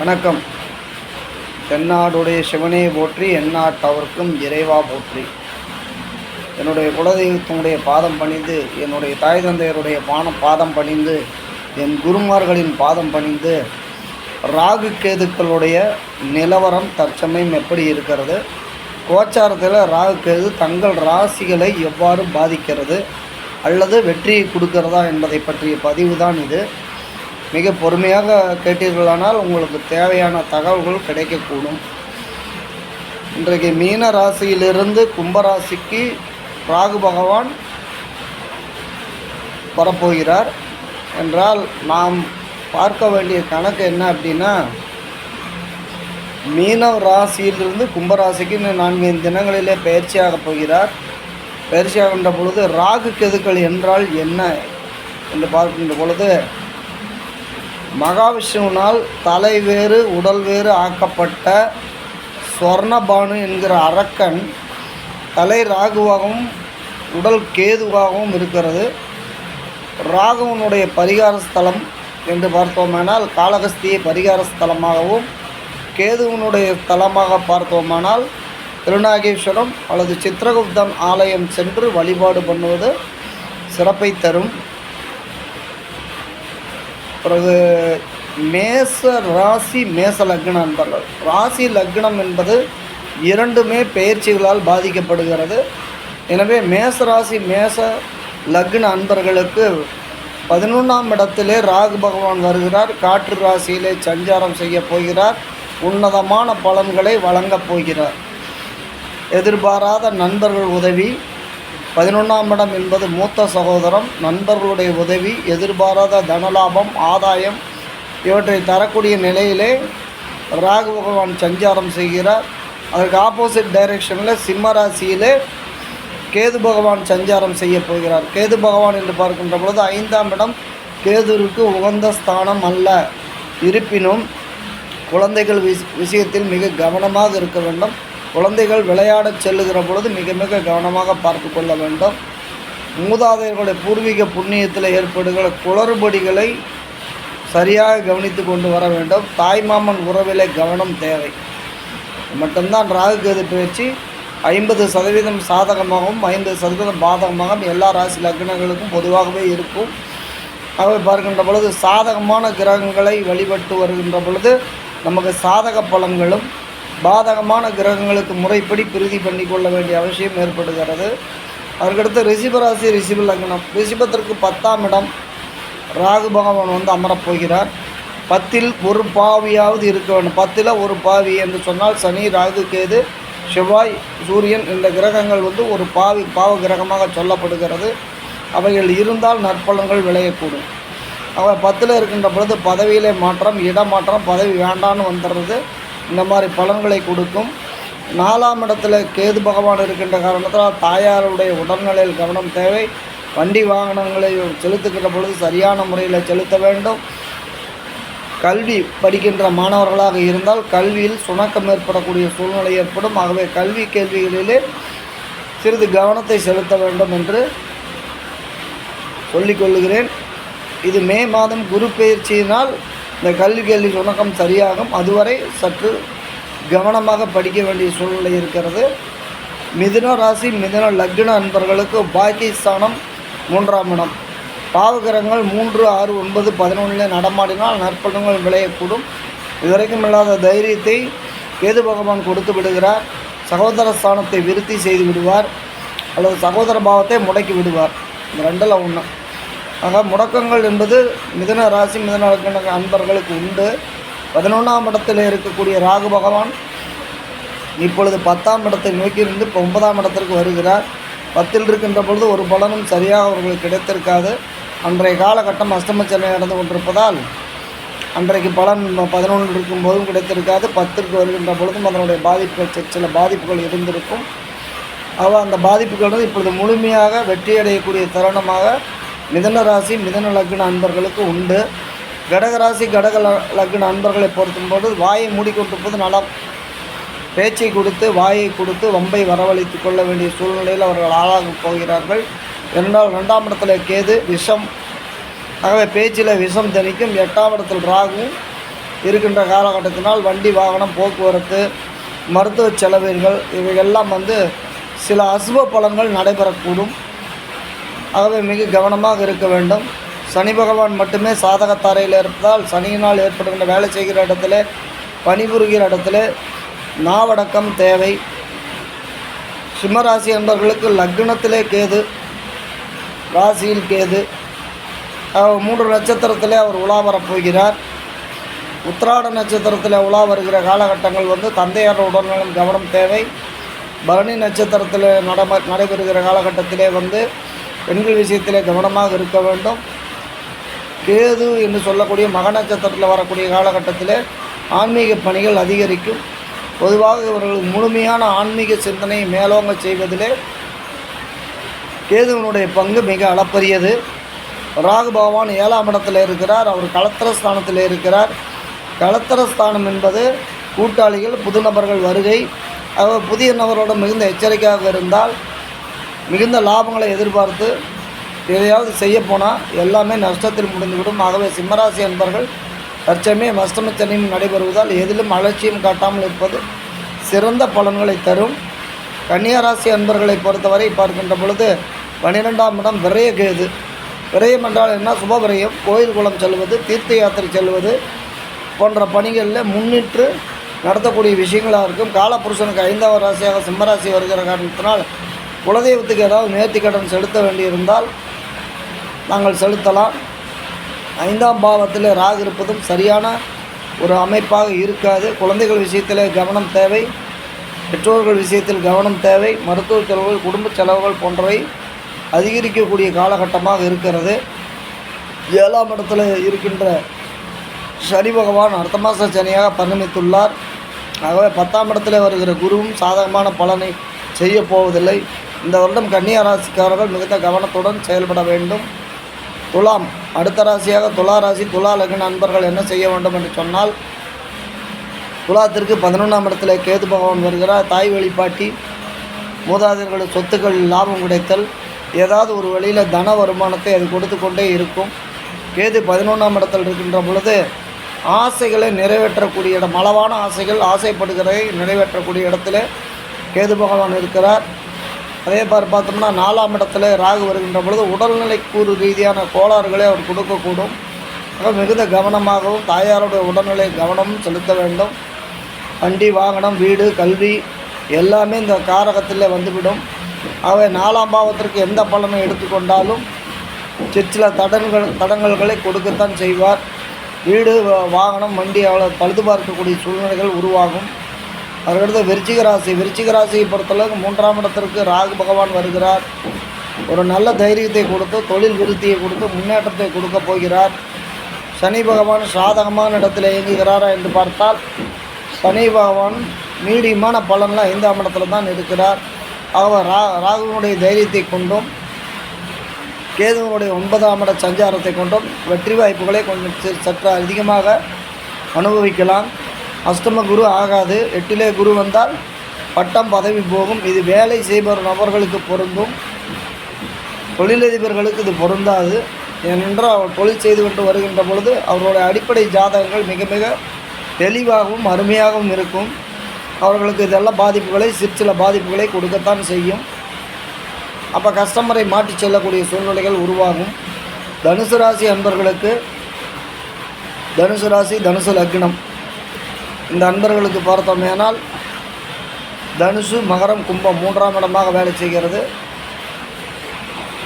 வணக்கம். தென்னாடுடைய சிவனே போற்றி, எந்நாட்டவர்க்கும் இறைவா போற்றி. என்னுடைய குலதெய்வத்தினுடைய பாதம் பணிந்து, என்னுடைய தாய் தந்தையருடைய பாதம் பணிந்து, என் குருமார்களின் பாதம் பணிந்து, ராகு கேதுக்களுடைய நிலவரம் தற்சமயம் எப்படி இருக்கிறது, கோச்சாரத்தில் ராகு கேது தங்கள் ராசிகளை எவ்வாறு பாதிக்கிறது அல்லது வெற்றியை கொடுக்கிறதா என்பதை பற்றிய பதிவு தான் இது. மிக பொறுமையாக கேட்டீர்களானால் உங்களுக்கு தேவையான தகவல்கள் கிடைக்கக்கூடும். இன்றைக்கு மீன ராசியிலிருந்து கும்பராசிக்கு ராகு பகவான் வரப்போகிறார் என்றால் நாம் பார்க்க வேண்டிய கணக்கு என்ன அப்படின்னா, மீன ராசியிலிருந்து கும்பராசிக்கு இன்னும் 4 தினங்களிலே பயிற்சியாக போகிறார். பயிற்சியாகின்ற பொழுது ராகு கேதுக்கள் என்றால் என்ன என்று பார்க்கின்ற பொழுது, மகாவிஷ்ணுவினால் தலை வேறு உடல் வேறு ஆக்கப்பட்ட ஸ்வர்ணபானு என்கிற அரக்கன் தலை ராகுவாகவும் உடல் கேதுவாகவும் இருக்கிறது. ராகுவனுடைய பரிகார ஸ்தலம் என்று பார்த்தோமானால் காளகஸ்தியை பரிகார ஸ்தலமாகவும், கேதுவனுடைய ஸ்தலமாக பார்த்தோமானால் திருநாகேஸ்வரம் அல்லது சித்திரகுப்தன் ஆலயம் சென்று வழிபாடு பண்ணுவது சிறப்பை தரும். பிறகு மேச ராசி மேச லக்ன அன்பர்கள், ராசி லக்னம் என்பது இரண்டுமே பெயர்ச்சிகளால் பாதிக்கப்படுகிறது. எனவே மேச ராசி மேச லக்ன அன்பர்களுக்கு 11ஆம் இடத்திலே ராகு பகவான் வருகிறார். காற்று ராசியிலே சஞ்சாரம் செய்ய போகிறார். உன்னதமான பலன்களை வழங்கப் போகிறார். எதிர்பாராத நண்பர்கள் உதவி, 11ஆம் இடம் என்பது மூத்த சகோதரம், நண்பர்களுடைய உதவி, எதிர்பாராத தனலாபம், ஆதாயம் இவற்றை தரக்கூடிய நிலையிலே ராகு பகவான் சஞ்சாரம் செய்கிறார். அதற்கு ஆப்போசிட் டைரெக்ஷனில் சிம்ம ராசியிலே கேது பகவான் சஞ்சாரம் செய்ய போகிறார். கேது பகவான் என்று பார்க்கின்ற பொழுது 5ஆம் இடம் கேதுருக்கு உகந்த ஸ்தானம் அல்ல. இருப்பினும் குழந்தைகள் விஷயத்தில் மிக கவனமாக இருக்க வேண்டும். குழந்தைகள் விளையாடச் செல்லுகிற பொழுது மிக மிக கவனமாக பார்த்து கொள்ள வேண்டும். மூதாதையர்களுடைய பூர்வீக புண்ணியத்தில் ஏற்படுகிற குளறுபடிகளை சரியாக கவனித்து கொண்டு வர வேண்டும். தாய்மாமன் உறவிலே கவனம் தேவை. மட்டும்தான் ராகு கேது பயிற்சி 50% சாதகமாகவும் 50% பாதகமாகவும் எல்லா ராசி லக்னங்களுக்கும் பொதுவாகவே இருக்கும். ஆகவே பார்க்கின்ற பொழுது சாதகமான கிரகங்களை வழிபட்டு வருகின்ற பொழுது நமக்கு சாதக பலன்களும், பாதகமான கிரகங்களுக்கு முறைப்படி பிரீதி பண்ணி கொள்ள வேண்டிய அவசியம் ஏற்படுகிறது. அதற்கடுத்து ரிஷிபராசி ரிஷிப லக்னம், ரிஷிபத்திற்கு 10ஆம் இடம் ராகு பகவான் அமரப்போகிறார். 10இல் ஒரு பாவியாவது இருக்க வேண்டும். 10இல் ஒரு பாவி என்று சொன்னால் சனி, ராகு, கேது, செவ்வாய், சூரியன் இந்த கிரகங்கள் ஒரு பாவ கிரகமாக சொல்லப்படுகிறது. அவைகள் இருந்தால் நற்பலன்கள் விளையக்கூடும். அவை 10இல் இருக்கின்ற பொழுது பதவியிலே மாற்றம், இடமாற்றம், பதவி வேண்டான்னு வந்துடுறது, இந்த மாதிரி பலன்களை கொடுக்கும். 4ஆம் இடத்துல கேது பகவான் இருக்கின்ற காரணத்தால் தாயாருடைய உடல்நிலையில் கவனம் தேவை. வண்டி வாகனங்களை செலுத்துகின்ற பொழுது சரியான முறையில் செலுத்த வேண்டும். கல்வி படிக்கின்ற மாணவர்களாக இருந்தால் கல்வியில் சுணக்கம் ஏற்படக்கூடிய சூழ்நிலை ஏற்படும். ஆகவே கல்வி கேள்விகளிலே சிறிது கவனத்தை செலுத்த வேண்டும் என்று சொல்லிக்கொள்ளுகிறேன். இது மே மாதம் குரு பெயர்ச்சியினால் இந்த கல்வி கேள்வி சுணக்கம் சரியாகும். அதுவரை சற்று கவனமாக படிக்க வேண்டிய சூழ்நிலை இருக்கிறது. மிதுன ராசி மிதுன லக்ன அன்பர்களுக்கு பாக்கியஸ்தானம் 3ஆம் இடம். பாவகிரகங்கள் 3, 6, 9, 11 நடமாடினால் நற்பலன்கள் விளையக்கூடும். இதுவரைக்கும் இல்லாத தைரியத்தை கேது பகவான் கொடுத்து விடுகிறார். சகோதர ஸ்தானத்தை விருத்தி செய்து விடுவார் அல்லது சகோதர பாவத்தை முடக்கி விடுவார். இந்த 2ல் 1. ஆக முடக்கங்கள் என்பது மிதுன ராசி மிதுன லக்ன அன்பர்களுக்கு உண்டு. 11ஆம் இடத்தில் இருக்கக்கூடிய ராகு பகவான் இப்பொழுது 10ஆம் இடத்தை நோக்கியிருந்து 9ஆம் இடத்திற்கு வருகிறார். 10இல் இருக்கின்ற பொழுது ஒரு பலனும் சரியாக அவர்களுக்கு கிடைத்திருக்காது. அன்றைய காலகட்டம் அஷ்டமச்சனை நடந்து கொண்டிருப்பதால் அன்றைக்கு பலன் 11 இருக்கும்போதும் கிடைத்திருக்காது. 10ற்கு வருகின்ற பொழுதும் அதனுடைய பாதிப்புகள் சில பாதிப்புகள் இருந்திருக்கும். அந்த பாதிப்புகள் இப்பொழுது முழுமையாக வெற்றியடையக்கூடிய தருணமாக மிதுன ராசி மிதுன லக்ன அன்பர்களுக்கு உண்டு. கடகராசி கடக லக்ன அன்பர்களை பொறுத்தும்போது வாயை மூடிக்கொண்டிருப்பது நலம். பேச்சை கொடுத்து வாயை கொடுத்து வம்பை வரவழைத்து கொள்ள வேண்டிய சூழ்நிலையில் அவர்கள் ஆளாகப் போகிறார்கள். என்றால் 2ஆம் இடத்துல கேது விஷம், ஆகவே பேச்சில் விஷம் தணிக்கும். 8ஆம் இடத்தில் ராகுவும் இருக்கின்ற காலகட்டத்தினால் வண்டி வாகனம் போக்குவரத்து மருத்துவ செலவுகள் இவையெல்லாம் சில அசுப பலன்கள் நடைபெறக்கூடும். ஆகவே மிக கவனமாக இருக்க வேண்டும். சனி பகவான் மட்டுமே சாதகத்தாரையில் இருப்பதால் சனியினால் ஏற்படுகின்ற வேலை செய்கிற இடத்துல பணிபுரிகிற இடத்துல நாவடக்கம் தேவை. சிம்மராசி என்பவர்களுக்கு லக்னத்திலே கேது, ராசியில் கேது, 3 நட்சத்திரத்திலே அவர் உலா வரப்போகிறார். உத்திராட நட்சத்திரத்தில் உலா வருகிற காலகட்டங்கள் தந்தையார் உடல்நலம் கவனம் தேவை. பரணி நட்சத்திரத்தில் நடைபெறுகிற காலகட்டத்திலே பெண்கள் விஷயத்திலே கவனமாக இருக்க வேண்டும். கேது என்று சொல்லக்கூடிய மக நட்சத்திரத்தில் வரக்கூடிய காலகட்டத்தில் ஆன்மீக பணிகள் அதிகரிக்கும். பொதுவாக இவர்களுக்கு முழுமையான ஆன்மீக சிந்தனையை மேலோங்க செய்வதிலே கேதுவனுடைய பங்கு மிக அளப்பரியது. ராகு பகவான் 7ஆம் இடத்தில் இருக்கிறார். அவர் களத்திரஸ்தானத்தில் இருக்கிறார். களத்திரஸ்தானம் என்பது கூட்டாளிகள், புது நபர்கள் வருகை. அவர் புதிய நபரோட மிகுந்த எச்சரிக்கையாக இருந்தால் மிகுந்த லாபங்களை எதிர்பார்த்து எதையாவது செய்யப்போனால் எல்லாமே நஷ்டத்தில் முடிந்துவிடும். ஆகவே சிம்மராசி என்பர்கள் தற்சமயம் அஷ்டமச்சனியும் நடைபெறுவதால் எதிலும் அலட்சியம் காட்டாமல் இருப்பது சிறந்த பலன்களை தரும். கன்னியாராசி அன்பர்களை பொறுத்தவரை பார்க்கின்ற பொழுது 12ஆம் இடம் விரய கேது. விரயம் என்றால் என்ன? சுப விரயம், கோயில் குளம் செல்வது, தீர்த்த யாத்திரை செல்வது போன்ற பணிகளில் முன்னிட்டு நடத்தக்கூடிய விஷயங்களாக இருக்கும். காலபுருஷனுக்கு 5ஆவது ராசியாக சிம்மராசி வருகிற காரணத்தினால் குலதெய்வத்துக்கு ஏதாவது நேர்த்திக்கடன் செலுத்த வேண்டியிருந்தால் நாங்கள் செலுத்தலாம். 5ஆம் பாவத்தில் ராகு இருப்பதும் சரியான ஒரு அமைப்பாக இருக்காது. குழந்தைகள் விஷயத்தில் கவனம் தேவை. பெற்றோர்கள் விஷயத்தில் கவனம் தேவை. மருத்துவ செலவுகள், குடும்ப செலவுகள் போன்றவை அதிகரிக்கக்கூடிய காலகட்டமாக இருக்கிறது. 7ஆம் இடத்துல இருக்கின்ற சனி பகவான் அடுத்த மாத சனியாக பரிணமித்துள்ளார். ஆகவே 10ஆம் இடத்துல வருகிற குருவும் சாதகமான பலனை செய்ய போவதில்லை. இந்த வருடம் கன்னியா ராசிக்காரர்கள் மிகுந்த கவனத்துடன் செயல்பட வேண்டும். துலாம் அடுத்த ராசியாக துலா ராசி, துலா லக்ன நண்பர்கள் என்ன செய்ய வேண்டும் என்று சொன்னால், துலாத்திற்கு 11ஆம் இடத்துல கேது பகவான் வருகிறார். தாய் வழிபாட்டி, மூதாதையர்கள் சொத்துக்கள் லாபம் கிடைத்தல், ஏதாவது ஒரு வழியில் தன வருமானத்தை அது கொடுத்து கொண்டே இருக்கும். கேது 11ஆம் இடத்தில் இருக்கின்ற பொழுது ஆசைகளை நிறைவேற்றக்கூடிய இடம், அளவான ஆசைகள் ஆசைப்படுகிறதை நிறைவேற்றக்கூடிய இடத்துல கேது பகவான் இருக்கிறார். அதே மாதிரி பார்த்தோம்னா 4ஆம் இடத்துல ராகு வருகின்ற பொழுது உடல்நிலை கூறு ரீதியான கோளாறுகளை அவர் கொடுக்கக்கூடும். மிகுந்த கவனமாகவும் தாயாருடைய உடல்நிலை கவனமும் செலுத்த வேண்டும். வண்டி வாகனம், வீடு, கல்வி எல்லாமே இந்த காரகத்தில் வந்துவிடும். அவை 4ஆம் பாவத்திற்கு எந்த பலனை எடுத்துக்கொண்டாலும் சிற்சில தடங்கல்களை கொடுக்கத்தான் செய்வார். வீடு, வாகனம், வண்டி பழுது பார்க்கக்கூடிய சூழ்நிலைகள் உருவாகும். அதற்கடுத்து விருச்சிக ராசியை பொறுத்தளவுக்கு 3ஆம் இடத்திற்கு ராகு பகவான் வருகிறார். ஒரு நல்ல தைரியத்தை கொடுத்து, தொழில் விருத்தியை கொடுத்து, முன்னேற்றத்தை கொடுக்க போகிறார். சனி பகவான் சாதகமான இடத்தில் இயங்குகிறாரா என்று பார்த்தால் சனி பகவான் மீடியமான பலனில் 5ஆம் இடத்துல தான் இருக்கிறார். அவர் ராகுவினுடைய தைரியத்தை கொண்டும் கேதுவனுடைய 9ஆம் இட சஞ்சாரத்தை கொண்டும் வெற்றி வாய்ப்புகளை கொஞ்சம் சற்று அதிகமாக அனுபவிக்கலாம். அஷ்டம குரு ஆகாது. 8லே குரு வந்தால் பட்டம் பதவி போகும். இது வேலை செய்பவர் நபர்களுக்கு பொருந்தும், தொழிலதிபர்களுக்கு இது பொருந்தாது. ஏனென்றால் அவர் தொழில் செய்துவிட்டு வருகின்ற பொழுது அவர்களுடைய அடிப்படை ஜாதகங்கள் மிக மிக தெளிவாகவும் அருமையாகவும் இருக்கும். அவர்களுக்கு இதெல்லாம் சிற்சில பாதிப்புகளை கொடுக்கத்தான் செய்யும். அப்போ கஸ்டமரை மாற்றி செல்லக்கூடிய சூழ்நிலைகள் உருவாகும். தனுசு ராசி அன்பர்களுக்கு, தனுசு ராசி, தனுசு லக்னம், இந்த அன்பர்களுக்கு பார்த்தோமேனால் தனுசு, மகரம், கும்பம் 3ஆம் இடமாக வேலை செய்கிறது.